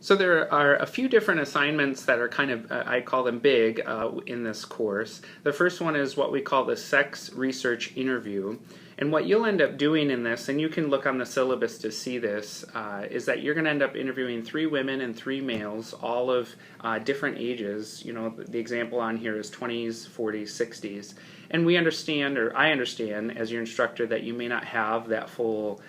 So there are a few different assignments that are kind of, I call them big in this course. The first one is what we call the sex research interview. And what you'll end up doing in this, and you can look on the syllabus to see this, is that you're going to end up interviewing 3 women and 3 males, all of different ages. You know, the example on here is 20s, 40s, 60s. And we understand, or I understand as your instructor, that you may not have that full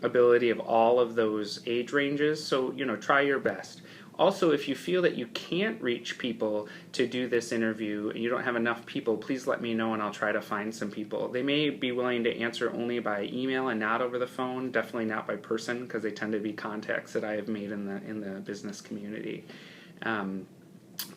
ability of all of those age ranges, so try your best. Also, if you feel that you can't reach people to do this interview and you don't have enough people, please let me know and I'll try to find some people. They may be willing to answer only by email and not over the phone, definitely not by person, because they tend to be contacts that I have made in the business community.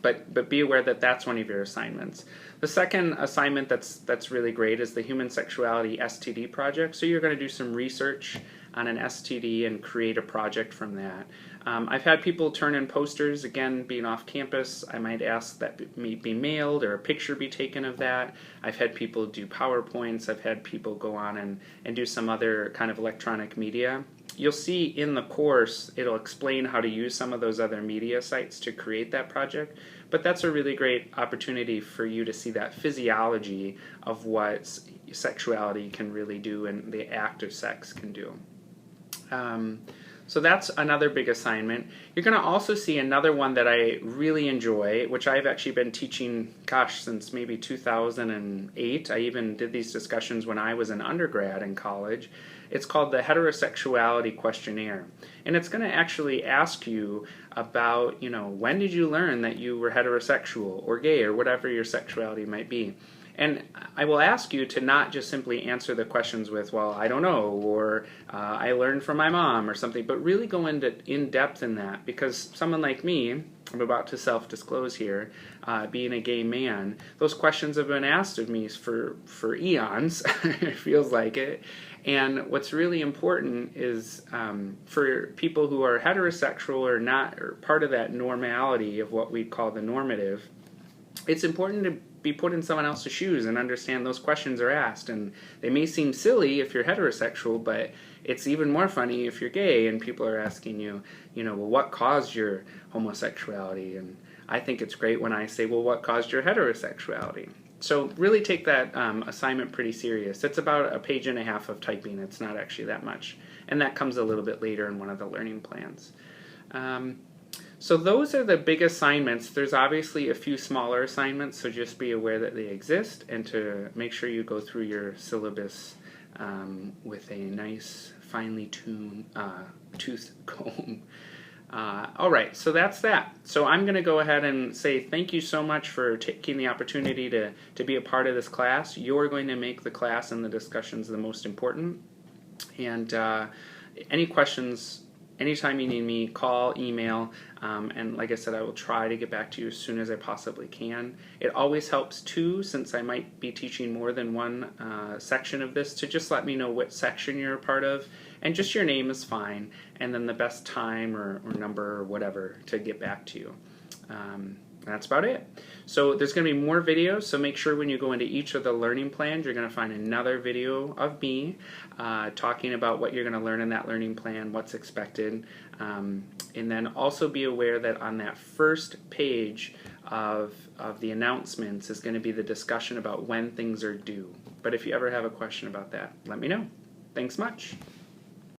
But be aware that that's one of your assignments. The second assignment that's really great is the Human Sexuality STD project. So you're going to do some research on an STD and create a project from that. I've had people turn in posters, again, being off campus. I might ask that be mailed or a picture be taken of that. I've had people do PowerPoints. I've had people go on and do some other kind of electronic media. You'll see in the course, it'll explain how to use some of those other media sites to create that project, but that's a really great opportunity for you to see that physiology of what sexuality can really do and the act of sex can do. So that's another big assignment. You're going to also see another one that I really enjoy, which I've actually been teaching, since maybe 2008. I even did these discussions when I was an undergrad in college. It's called the Heterosexuality Questionnaire. And it's going to actually ask you about, when did you learn that you were heterosexual or gay or whatever your sexuality might be. And I will ask you to not just simply answer the questions with, well, I don't know, or I learned from my mom or something, but really go in depth in that, because someone like me, I'm about to self-disclose here, being a gay man, those questions have been asked of me for eons, it feels like it. And what's really important is for people who are heterosexual or not, or part of that normality of what we call the normative, it's important to be put in someone else's shoes and understand those questions are asked. And they may seem silly if you're heterosexual, but it's even more funny if you're gay and people are asking you, well, what caused your homosexuality? And I think it's great when I say, well, what caused your heterosexuality? So really take that assignment pretty serious. It's about 1.5 pages of typing. It's not actually that much. And that comes a little bit later in one of the learning plans. So those are the big assignments. There's obviously a few smaller assignments, so just be aware that they exist, and to make sure you go through your syllabus with a nice, finely tuned tooth comb. All right, so that's that. So I'm going to go ahead and say thank you so much for taking the opportunity to be a part of this class. You're going to make the class and the discussions the most important. And any questions, anytime you need me, call, email, and like I said, I will try to get back to you as soon as I possibly can. It always helps too, since I might be teaching more than one section of this, to just let me know what section you're a part of, and just your name is fine, and then the best time or number or whatever to get back to you. That's about it. So there's going to be more videos, so make sure when you go into each of the learning plans, you're going to find another video of me talking about what you're going to learn in that learning plan, what's expected. And then also be aware that on that first page of the announcements is going to be the discussion about when things are due. But if you ever have a question about that, let me know. Thanks much.